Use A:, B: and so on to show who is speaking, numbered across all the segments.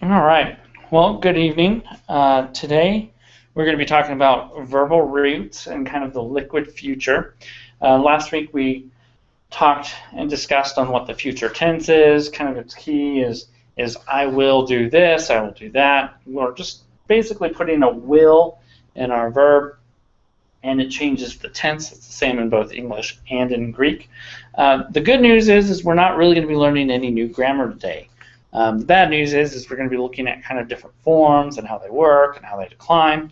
A: All right. Well, good evening. Today we're going to be talking about verbal roots and kind of the liquid future. Last week we talked and discussed on what the future tense is. Kind of its key is I will do this, I will do that. We're just basically putting a will in our verb, and it changes the tense. It's the same in both English and in Greek. The good news is we're not really going to be learning any new grammar today. The bad news is we're going to be looking at kind of different forms and how they work and how they decline.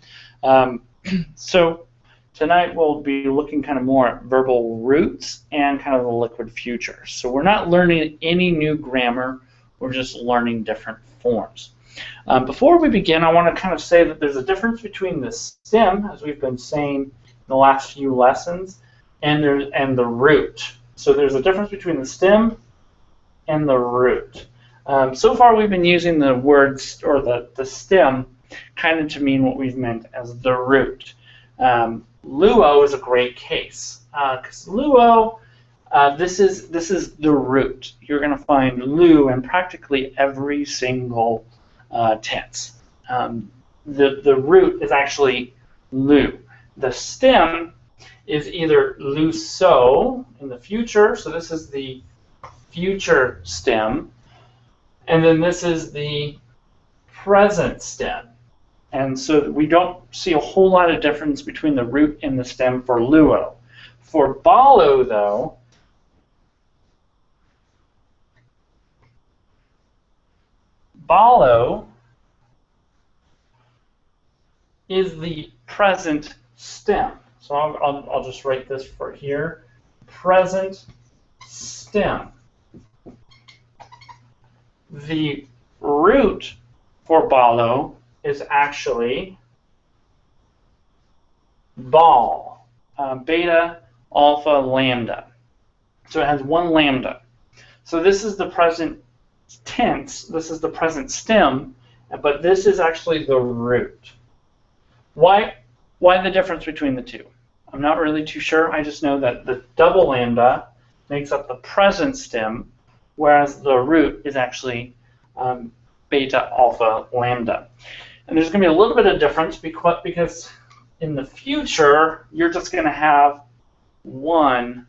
A: So tonight we'll be looking kind of more at verbal roots and kind of the liquid future. So we're not learning any new grammar, we're just learning different forms. Before we begin, I want to kind of say that there's a difference between the stem, as we've been saying in the last few lessons, and the root. So there's a difference between the stem and the root. So far we've been using the words or the stem kind of to mean what we've meant as the root. Luo is a great case because luo, this is the root. You're going to find lu in practically every single tense. The root is actually lu. The stem is either luso in the future, so this is the future stem, and then this is the present stem. And so we don't see a whole lot of difference between the root and the stem for luo. For balo, though, balo is the present stem. So I'll just write this for here. Present stem. The root for balo is actually ball, beta, alpha, lambda. So it has one lambda. So this is the present tense, this is the present stem, but this is actually the root. Why the difference between the two? I'm not really too sure. I just know that the double lambda makes up the present stem, whereas the root is actually beta, alpha, lambda. And there's going to be a little bit of difference because in the future, you're just going to have one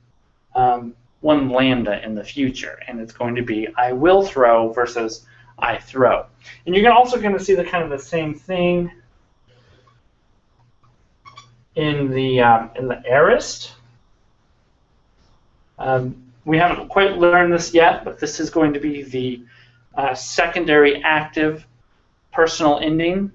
A: lambda in the future, and it's going to be I will throw versus I throw. And you're also going to see the kind of the same thing in the aorist. We haven't quite learned this yet, but this is going to be the secondary active personal ending,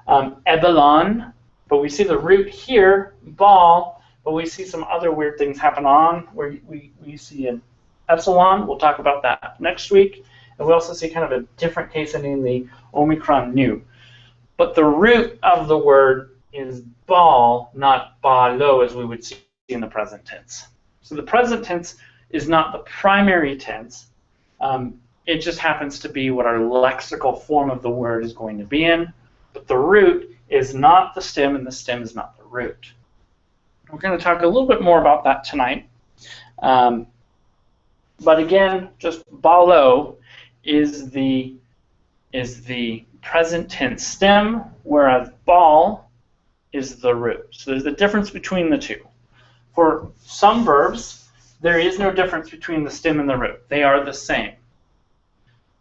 A: ebelon, but we see the root here, ball, but we see some other weird things happen on where we see an epsilon. We'll talk about that next week. And we also see kind of a different case ending, the omicron nu. But the root of the word is ball, not balo, as we would see in the present tense. So the present tense is not the primary tense. It just happens to be what our lexical form of the word is going to be in. But the root is not the stem, and the stem is not the root. We're going to talk a little bit more about that tonight. But again, just balo is the present tense stem, whereas ball is the root. So there's a difference between the two. For some verbs, there is no difference between the stem and the root. They are the same.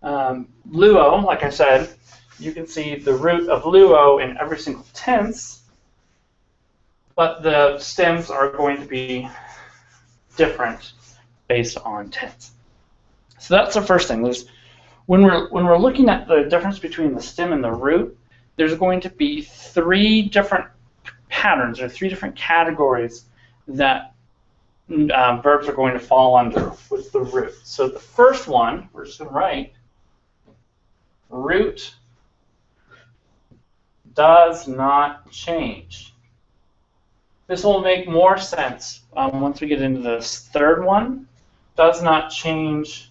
A: Luo, like I said, you can see the root of luo in every single tense, but the stems are going to be different based on tense. So that's the first thing. When we're looking at the difference between the stem and the root, there's going to be three different patterns or three different categories that verbs are going to fall under with the root. So the first one, we're just going to write root does not change. This will make more sense once we get into this third one. Does not change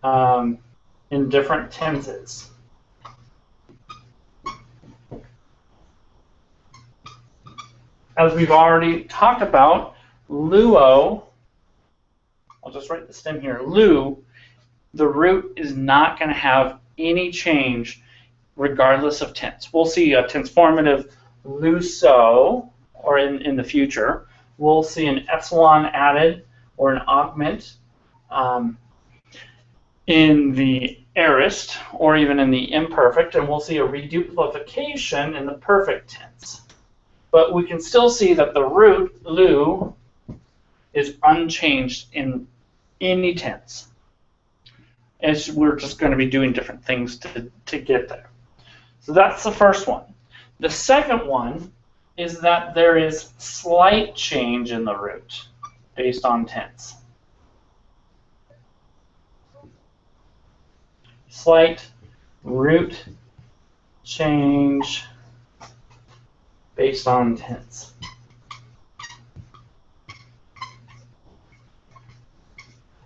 A: in different tenses. As we've already talked about, luo, I'll just write the stem here, lu the root is not going to have any change regardless of tense. We'll see a tense-formative luso, or in the future. We'll see an epsilon added or an augment in the aorist, or even in the imperfect, and we'll see a reduplication in the perfect tense. But we can still see that the root, lu, is unchanged in any tense, as we're just going to be doing different things to get there. So that's the first one. The second one is that there is slight change in the root based on tense. Slight root change based on tense.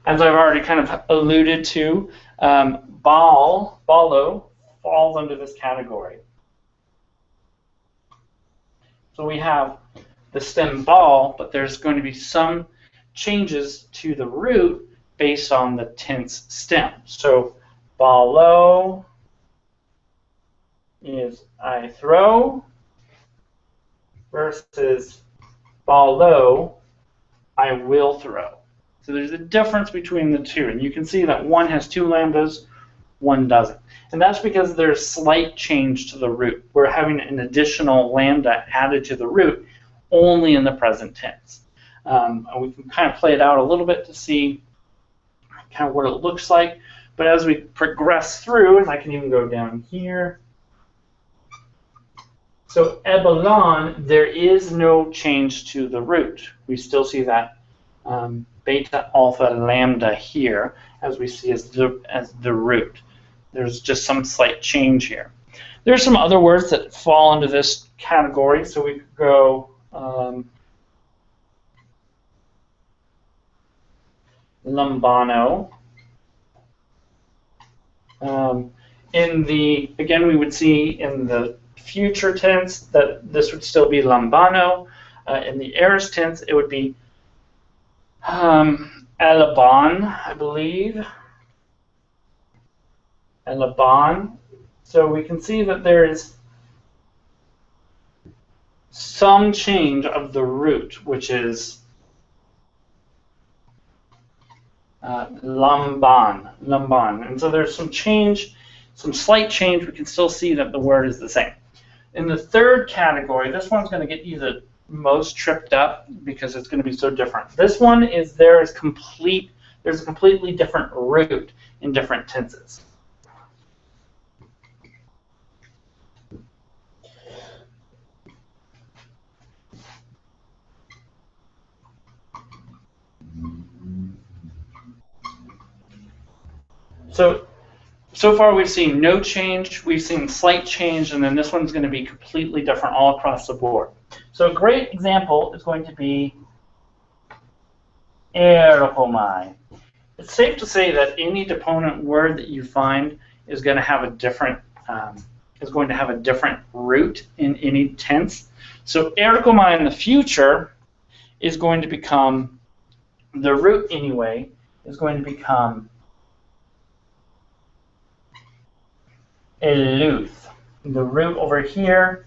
A: As I've already kind of alluded to, ballo falls under this category. So we have the stem ball, but there's going to be some changes to the root based on the tense stem. So ballo is I throw versus ballo, I will throw. So there's a difference between the two, and you can see that one has two lambdas, one doesn't. And that's because there's slight change to the root. We're having an additional lambda added to the root only in the present tense. And we can kind of play it out a little bit to see kind of what it looks like. But as we progress through, and I can even go down here. So ebelon, there is no change to the root. We still see that beta, alpha, lambda here, as we see as the root. There's just some slight change here. There's some other words that fall into this category, so we could go lambano. Again, we would see in the future tense that this would still be lambano. In the aorist tense, it would be elabon, I believe. Elabon. So we can see that there is some change of the root, which is lamban. And so there's some change, some slight change. We can still see that the word is the same. In the third category, this one's going to get you the most tripped up because it's going to be so different. This one is there's a completely different root in different tenses. So far we've seen no change, we've seen slight change, and then this one's going to be completely different all across the board. So a great example is going to be erhomai. It's safe to say that any deponent word that you find is going to have a different root in any tense. So erhomai in the future is going to become, the root anyway, is going to become eluth. The root over here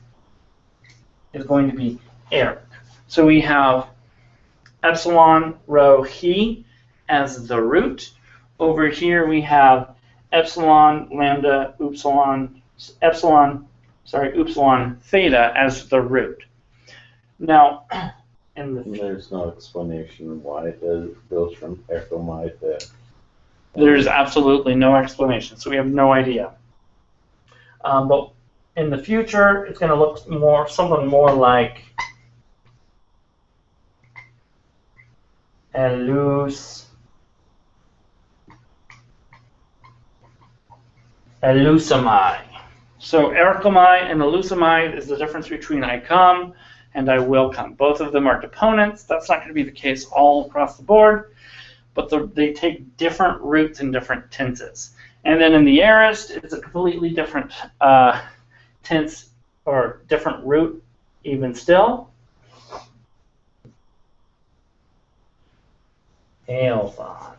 A: is going to be eric. So we have epsilon rho he as the root. Over here we have epsilon lambda upsilon theta as the root. Now,
B: there's no explanation why it goes from erhomai to.
A: There's absolutely no explanation, so we have no idea. But in the future, it's going to look something more like elusamai. So erhomai and elusamai is the difference between I come and I will come. Both of them are deponents. That's not going to be the case all across the board, but they take different roots in different tenses. And then in the aorist, it's a completely different tense or different root even still. Aelphon.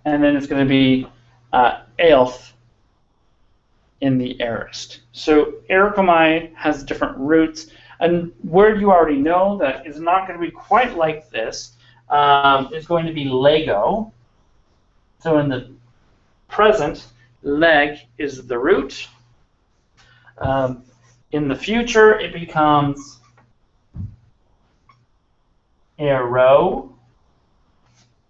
A: and then it's going to be Aelf in the aorist. So Ericomai has different roots. A word you already know that is not going to be quite like this is going to be Lego. So in the present, leg is the root. In the future, it becomes arrow.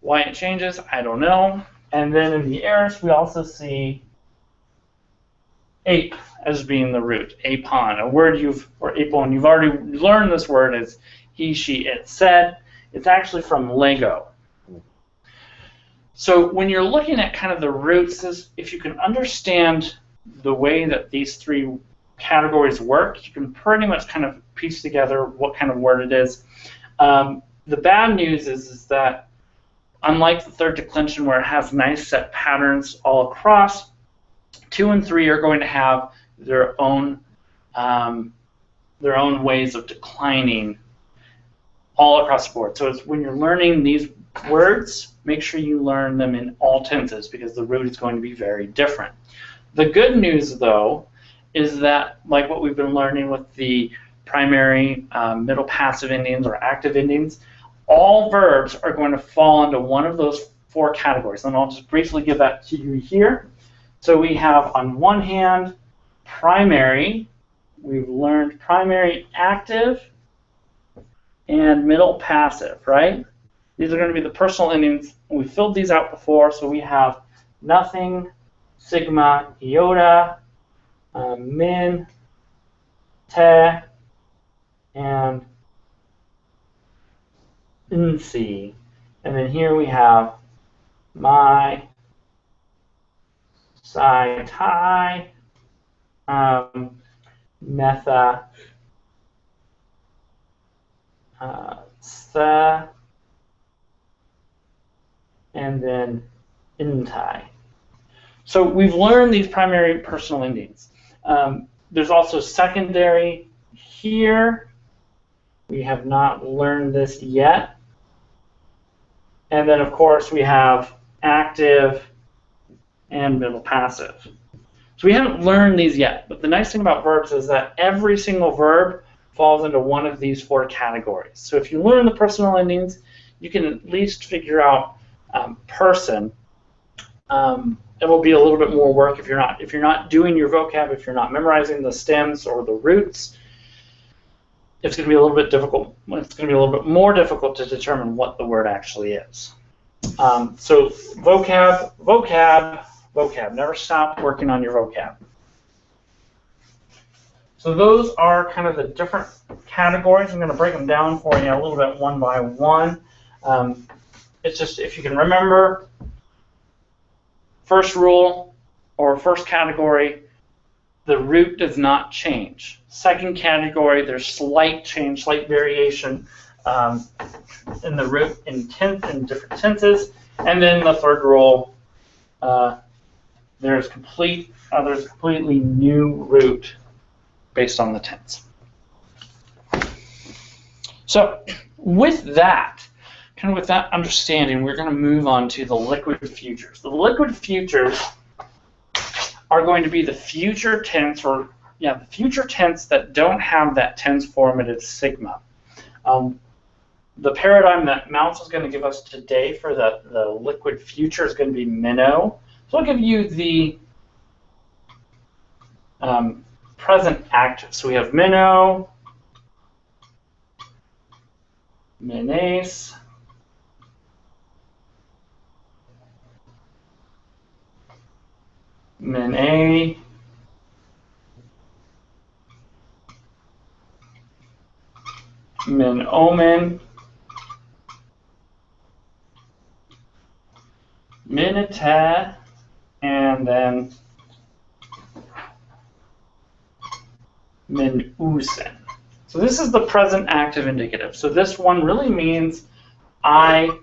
A: Why it changes, I don't know. And then in the aorist, we also see ape as being the root, apon, a word or apon, you've already learned this word as he, she, it, said. It's actually from Lego. So when you're looking at kind of the roots, if you can understand the way that these three categories work, you can pretty much kind of piece together what kind of word it is. The bad news is that unlike the third declension where it has nice set patterns all across, 2 and 3 are going to have their own ways of declining all across the board. So it's when you're learning these words, make sure you learn them in all tenses because the root is going to be very different. The good news, though, is that like what we've been learning with the primary, middle passive endings or active endings, all verbs are going to fall into one of those 4 categories. And I'll just briefly give that to you here. So we have on one hand primary, we've learned primary active and middle passive, right? These are going to be the personal endings. We filled these out before, so we have nothing, sigma, iota, min, te, and nc. And then here we have my, psi, tai, metha, sta, and then intai. So we've learned these primary personal endings. There's also secondary here. We have not learned this yet. And then, of course, we have active and middle passive. So we haven't learned these yet, but the nice thing about verbs is that every single verb falls into one of these 4 categories. So if you learn the personal endings, you can at least figure out person. It will be a little bit more work if you're not doing your vocab, if you're not memorizing the stems or the roots. It's going to be a little bit difficult. It's going to be a little bit more difficult to determine what the word actually is. So vocab, vocab, vocab. Never stop working on your vocab. So those are kind of the different categories. I'm going to break them down for you a little bit one by one. It's just if you can remember, first rule or first category, the root does not change. Second category, there's slight change, slight variation in the root in different tenses. And then the third rule, there's a completely new root based on the tense. So with that, kind of with that understanding, we're going to move on to the liquid futures. The liquid futures are going to be the future tense, or the future tense that don't have that tense formative sigma. The paradigm that Mounce is going to give us today for the liquid future is going to be minnow. So I'll give you the present active. So we have minnow, menes, mene, min omen, minita, and then min usen. So this is the present active indicative. So this one really means I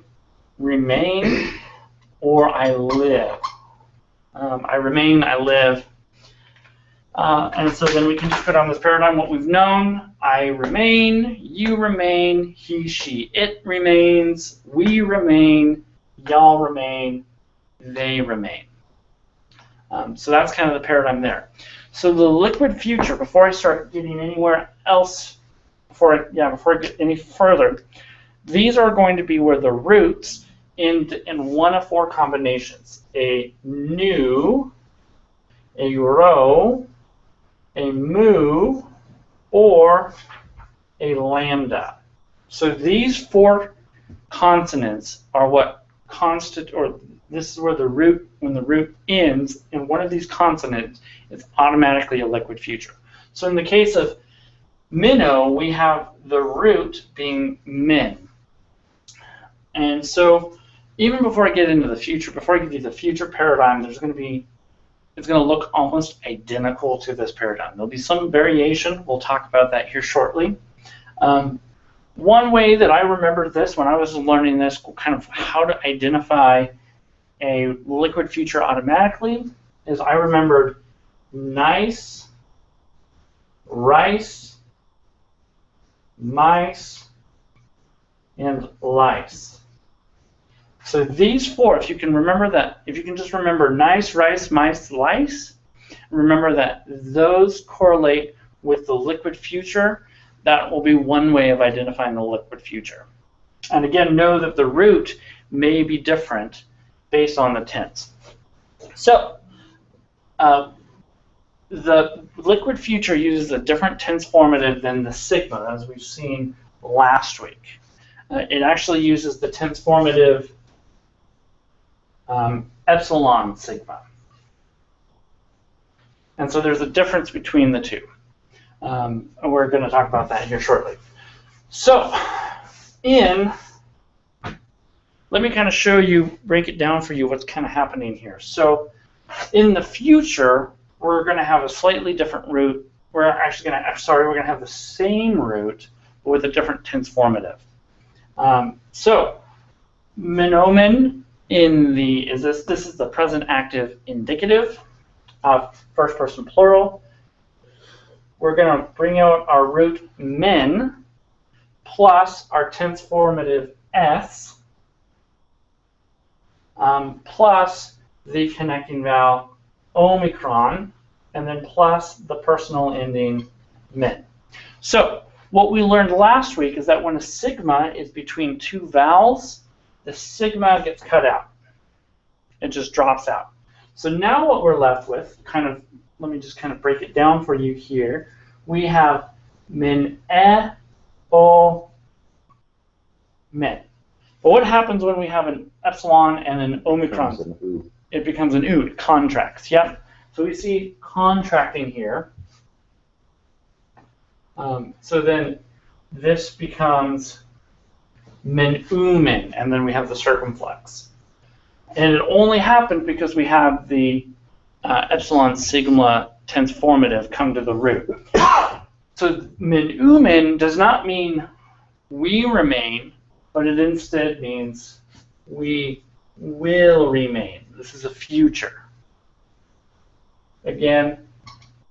A: remain or I live. I remain, I live. And so then we can just put on this paradigm what we've known. I remain, you remain, he, she, it remains, we remain, y'all remain, they remain. So that's kind of the paradigm there. So the liquid future, before I start getting anywhere else, before I get any further, these are going to be where the roots end in one of four combinations: a nu, a rho, a mu, or a lambda. So these four consonants are what or this is where the root, when the root ends in one of these consonants, it's automatically a liquid future. So in the case of minnow, we have the root being min. And so even before I get into the future, before I get to the future paradigm, it's going to look almost identical to this paradigm. There'll be some variation. We'll talk about that here shortly. One way that I remember this when I was learning this, kind of how to identify a liquid future automatically, is I remembered nice, rice, mice, and lice. So these four, if you can remember that, if you can just remember nice, rice, mice, lice, remember that those correlate with the liquid future. That will be one way of identifying the liquid future. And again, know that the root may be different based on the tense. So the liquid future uses a different tense formative than the sigma, as we've seen last week. It actually uses the tense formative epsilon sigma. And so there's a difference between the two. And we're going to talk about that here shortly. So, let me kind of show you, break it down for you what's kind of happening here. So, in the future, we're going to have a slightly different root. We're going to have the same root, but with a different tense formative. So, menomen this is the present active indicative, first person plural. We're going to bring out our root men plus our tense formative s plus the connecting vowel omicron, and then plus the personal ending men. So what we learned last week is that when a sigma is between two vowels, the sigma gets cut out. It just drops out. So now what we're left with, let me just kind of break it down for you here. We have min, o, men. But what happens when we have an epsilon and an omicron? It becomes an oo. It contracts. Yep. So we see contracting here. So then this becomes menumen, and then we have the circumflex. And it only happened because we have the epsilon sigma tense formative come to the root. So menumen does not mean we remain, but it instead means we will remain. This is a future. Again,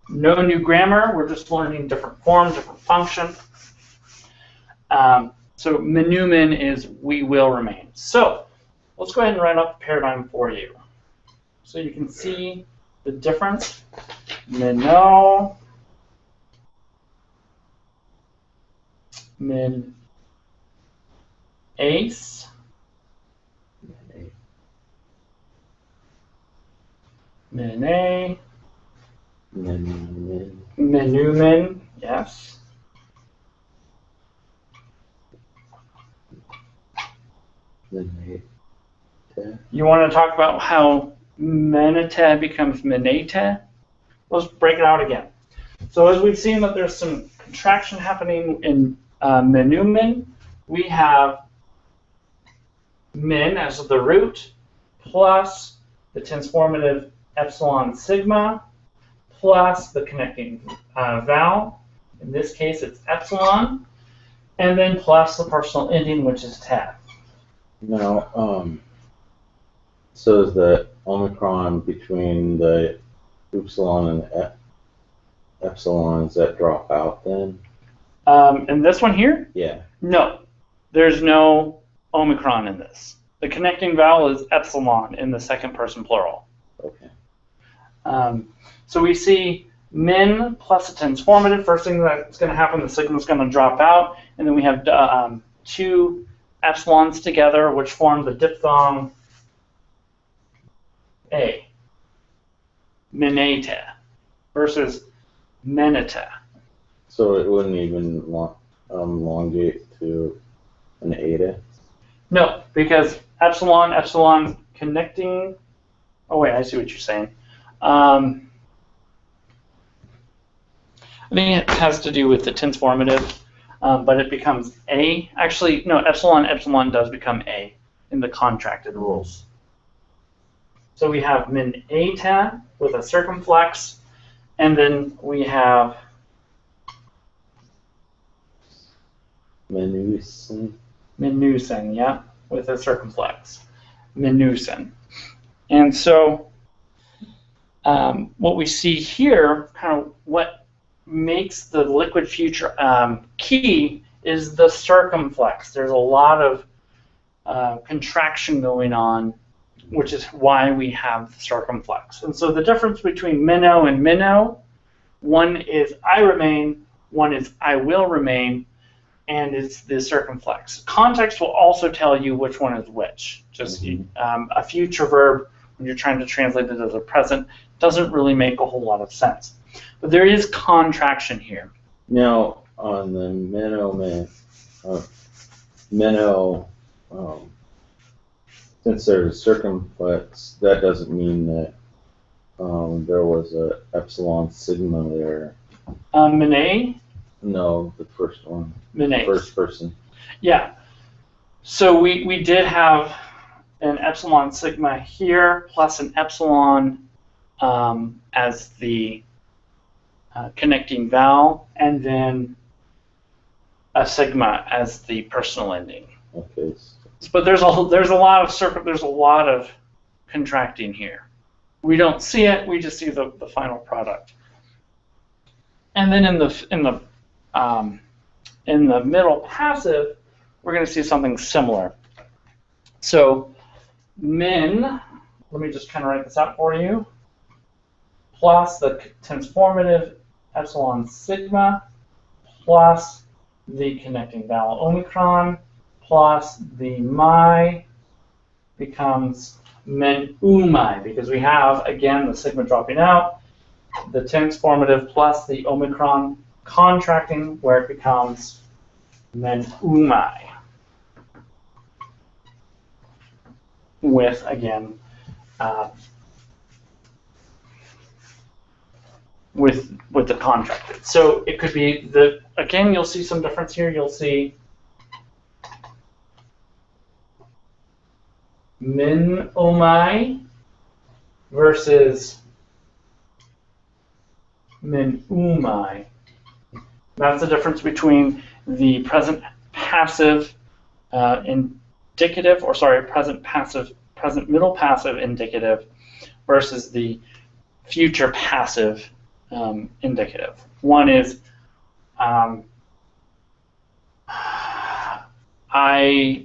A: no new grammar. We're just learning different form, different function. So menumen is we will remain. So let's go ahead and write up the paradigm for you. So you can see the difference. Minnow, min, ace, mene, menumen, yes. You want to talk about how menete becomes menete? Let's break it out again. So as we've seen that there's some contraction happening in menumen, we have min as the root plus the tense formative epsilon sigma plus the connecting vowel. In this case, it's epsilon, and then plus the personal ending, which is te.
B: Now, so is the omicron between the upsilon and the epsilons that drop out then?
A: In this one here?
B: Yeah.
A: No, there's no omicron in this. The connecting vowel is epsilon in the second person plural.
B: Okay.
A: So we see min plus a tense formative. First thing that's going to happen, the sigma is going to drop out, and then we have two epsilons together, which form the diphthong a, mineta, versus menita.
B: So it wouldn't even elongate to an eta?
A: No, because epsilon connecting. Oh wait, I see what you're saying. I think it has to do with the tense formative, but it becomes a. Actually, no, epsilon does become a in the contracted rules. So we have mineta with a circumflex, and then we have minusen, yeah, with a circumflex. Minusen. And so what we see here, kind of what makes the liquid future key is the circumflex. There's a lot of contraction going on, which is why we have circumflex. And so the difference between minnow and minnow, one is I remain, one is I will remain, and it's the circumflex. Context will also tell you which one is which. Just a future verb, when you're trying to translate it as a present, doesn't really make a whole lot of sense. But there is contraction here.
B: Now, on the minnow, since there's a circumflex, that doesn't mean that there was a epsilon sigma there.
A: Mine?
B: No, the first one.
A: Mine.
B: First person.
A: Yeah. So we did have an epsilon sigma here, plus an epsilon as the connecting vowel, and then a sigma as the personal ending.
B: Okay.
A: But there's a lot of contracting here. We don't see it. We just see the final product. And then in the middle passive, we're going to see something similar. So min, let me just kind of write this out for you, plus the tense formative epsilon sigma, plus the connecting vowel omicron, plus the my becomes men umai, because we have, again, the sigma dropping out, the tense formative plus the omicron contracting, where it becomes men umai. With, again, with the contracted. So it could be again, you'll see some difference here. You'll see min omai versus min umai. That's the difference between the present passive indicative, or sorry, present middle passive indicative versus the future passive indicative. One is I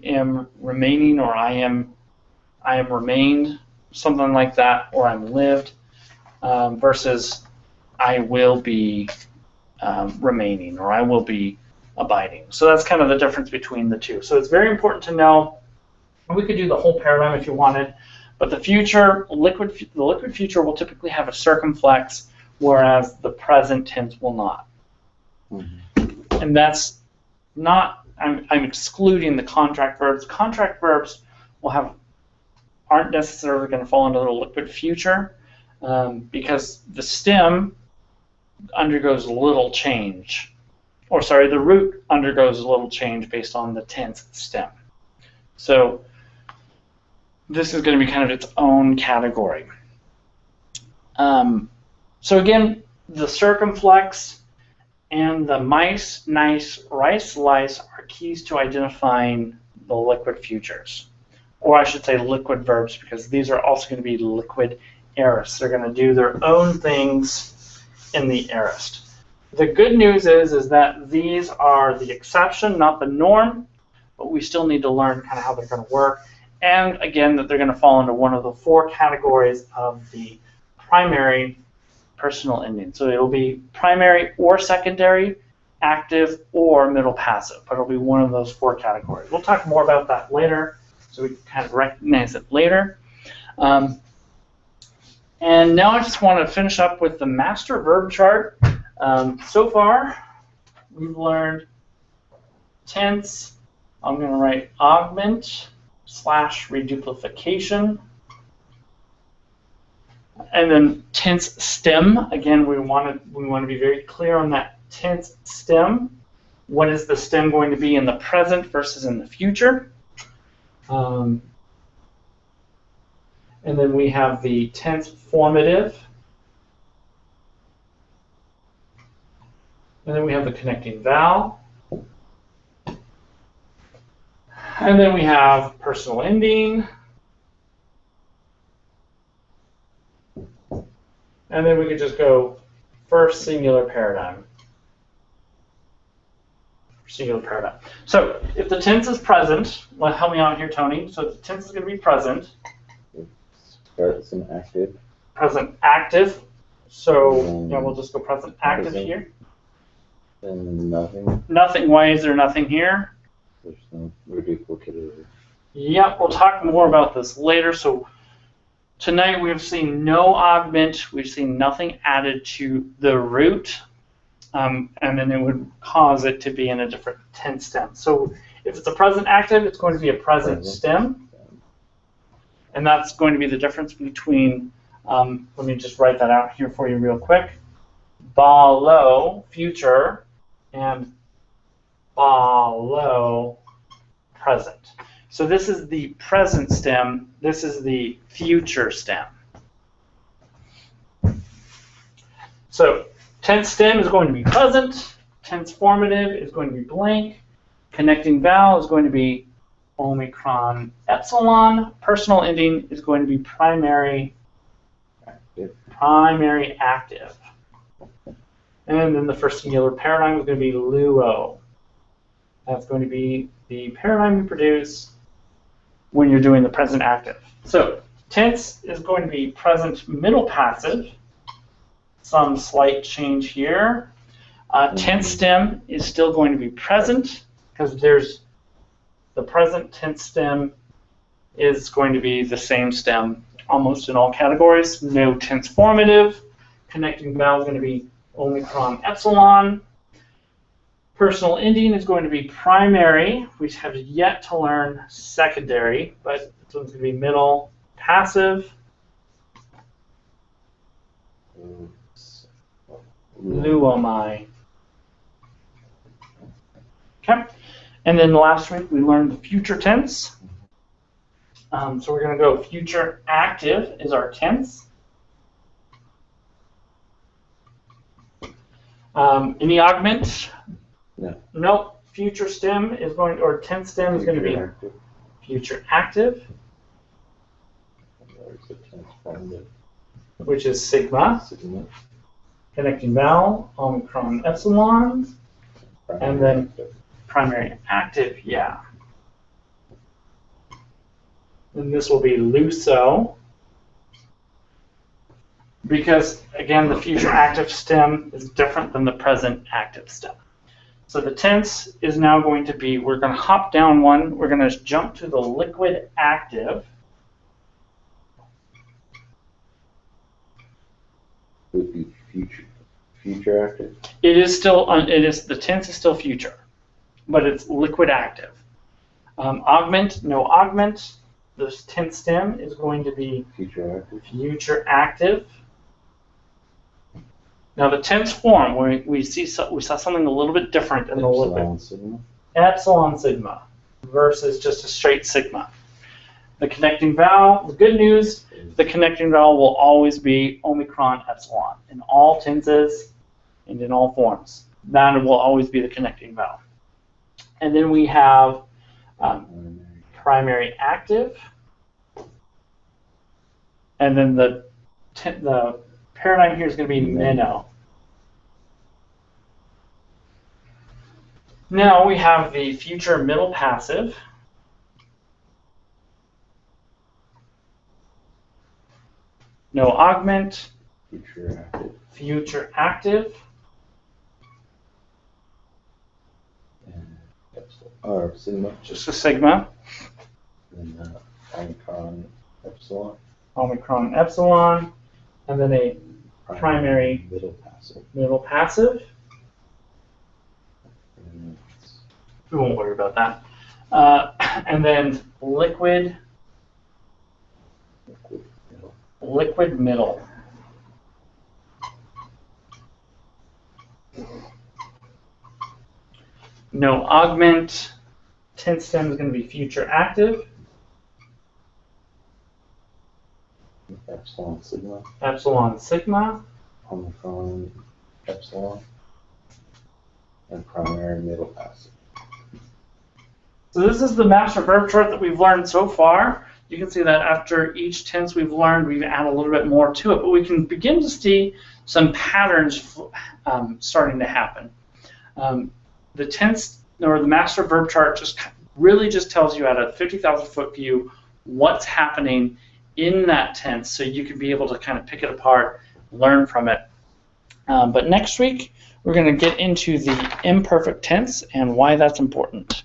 A: am remaining, or I am remained, something like that, or I'm lived, versus I will be remaining, or I will be abiding. So that's kind of the difference between the two. So it's very important to know. We could do the whole paradigm if you wanted, but the liquid future will typically have a circumflex, whereas the present tense will not. Mm-hmm. And that's not, I'm excluding the contract verbs. Contract verbs aren't necessarily going to fall into the liquid future because the stem undergoes a little change. Or sorry, the root undergoes a little change based on the tense stem. So this is going to be kind of its own category. So again, the circumflex and the mice, nice, rice, lice are keys to identifying the liquid futures. Or I should say liquid verbs, because these are also going to be liquid aorists. They're going to do their own things in the aorist. The good news is that these are the exception, not the norm, but we still need to learn kind of how they're going to work. and again, that they're going to fall into one of the 4 categories of the primary personal ending. So it'll be primary or secondary, active or middle passive, but it'll be one of those 4 categories. We'll talk more about that later, so we can kind of recognize it later. And now I just want to finish up with the master verb chart. So far, we've learned tense. I'm going to write augment / reduplication. And then tense stem. Again, we want to be very clear on that tense stem. What is the stem going to be in the present versus in the future? And then we have the tense formative. And then we have the connecting vowel. And then we have personal ending. And then we could just go first singular paradigm. Singular paradigm. So if the tense is present, well, help me out here, Tony. So the tense is going to be present.
B: Present active.
A: Present active. So yeah, we'll just go present active here.
B: And nothing.
A: Nothing. Why is there nothing here?
B: There's no reduplicative.
A: Yep, we'll talk more about this later. So tonight we've seen no augment. We've seen nothing added to the root. And then it would cause it to be in a different tense stem. So if it's a present active, it's going to be a present stem. And that's going to be the difference between, let me just write that out here for you real quick. Balo, future, and balo, present. So this is the present stem. This is the future stem. So tense stem is going to be present. Tense formative is going to be blank. Connecting vowel is going to be Omicron epsilon. Personal ending is going to be primary active. And then the first singular paradigm is going to be luo. That's going to be the paradigm you produce when you're doing the present active. So tense is going to be present middle passive. Some slight change here. Tense stem is still going to be present because there's the present tense stem is going to be the same stem almost in all categories. No tense formative. Connecting vowel is going to be Omicron epsilon. Personal ending is going to be primary. We have yet to learn secondary, but this one's going to be middle passive. Luomai. Okay. And then last week we learned the future tense. So we're going to go future active is our tense. Any augment?
B: No.
A: Nope. Future stem is going, or tense stem is going to be future active, which is sigma. Connecting vowel, Omicron epsilon, and then primary active, yeah. And this will be luso, because again, the future active stem is different than the present active stem. So the tense is now going to be, we're going to hop down one, we're going to jump to the liquid active.
B: Would be future active.
A: It is still, the tense is still future, but it's liquid active. Augment, no augment. The tense stem is going to be future active. Now the tense form, we saw something a little bit different in the liquid.
B: Sigma.
A: Epsilon sigma versus just a straight sigma. The connecting vowel, the good news, the connecting vowel will always be Omicron epsilon in all tenses and in all forms. That will always be the connecting vowel. And then we have primary active. And then the paradigm here is going to be minnow. Now we have the future middle passive. No augment.
B: Future active.
A: Future active.
B: And or sigma.
A: Just a sigma.
B: And Omicron epsilon.
A: Omicron epsilon. And then a primary
B: middle passive.
A: Middle passive.
B: And
A: We won't worry about that. And then liquid
B: middle.
A: Liquid middle. No augment. Tense stem is going to be future active.
B: Epsilon sigma.
A: Epsilon sigma.
B: Omicron epsilon. And primary middle passive.
A: So this is the master verb chart that we've learned so far. You can see that after each tense we've learned, we've added a little bit more to it, but we can begin to see some patterns starting to happen. The tense or the master verb chart really just tells you at a 50,000-foot view what's happening in that tense, so you can be able to kind of pick it apart, learn from it. But next week we're going to get into the imperfect tense and why that's important.